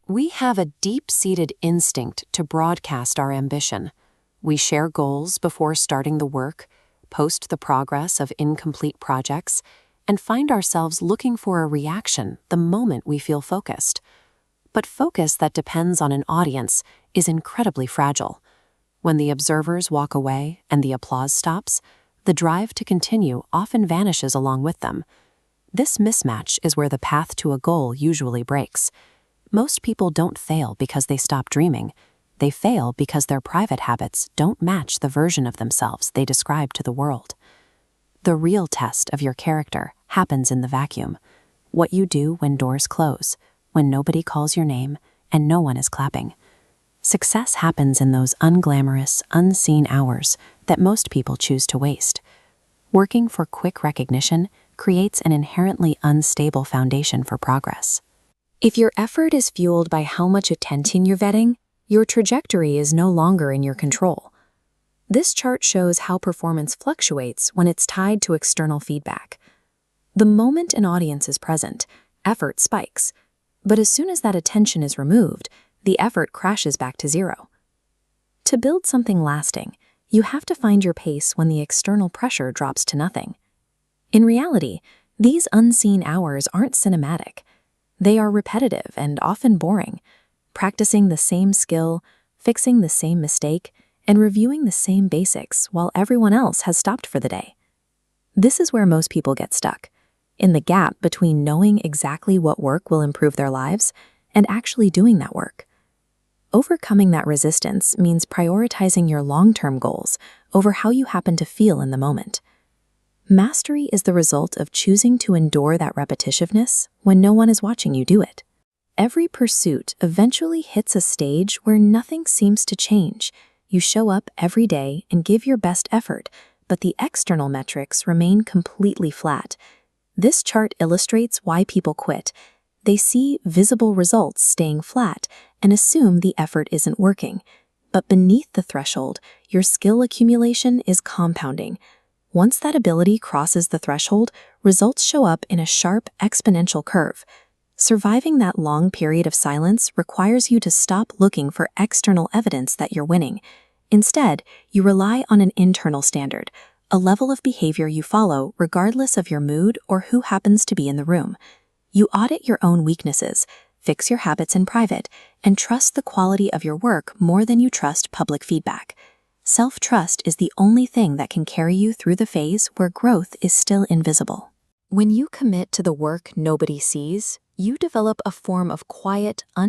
We have a deep-seated instinct to broadcast our ambition. We share goals before starting the work, post the progress of incomplete projects, and find ourselves looking for a reaction the moment we feel focused. But focus that depends on an audience is incredibly fragile. When the observers walk away and the applause stops, the drive to continue often vanishes along with them. This mismatch is where the path to a goal usually breaks. Most people don't fail because they stop dreaming. They fail because their private habits don't match the version of themselves they describe to the world. The real test of your character happens in the vacuum. What you do when doors close, when nobody calls your name, and no one is clapping. Success happens in those unglamorous, unseen hours that most people choose to waste. Working for quick recognition creates an inherently unstable foundation for progress. If your effort is fueled by how much attention you're getting, your trajectory is no longer in your control. This chart shows how performance fluctuates when it's tied to external feedback. The moment an audience is present, effort spikes. But as soon as that attention is removed, the effort crashes back to zero. To build something lasting, you have to find your pace when the external pressure drops to nothing. In reality, these unseen hours aren't cinematic. They are repetitive and often boring, practicing the same skill, fixing the same mistake, and reviewing the same basics while everyone else has stopped for the day. This is where most people get stuck, in the gap between knowing exactly what work will improve their lives and actually doing that work. Overcoming that resistance means prioritizing your long-term goals over how you happen to feel in the moment. Mastery is the result of choosing to endure that repetitiveness when no one is watching you do it. Every pursuit eventually hits a stage where nothing seems to change. You show up every day and give your best effort, but the external metrics remain completely flat. This chart illustrates why people quit. They see visible results staying flat and assume the effort isn't working. But beneath the threshold, your skill accumulation is compounding. Once that ability crosses the threshold, results show up in a sharp exponential curve. Surviving that long period of silence requires you to stop looking for external evidence that you're winning. Instead, you rely on an internal standard, a level of behavior you follow regardless of your mood or who happens to be in the room. You audit your own weaknesses, fix your habits in private, and trust the quality of your work more than you trust public feedback. Self-trust is the only thing that can carry you through the phase where growth is still invisible. When you commit to the work nobody sees, you develop a form of quiet,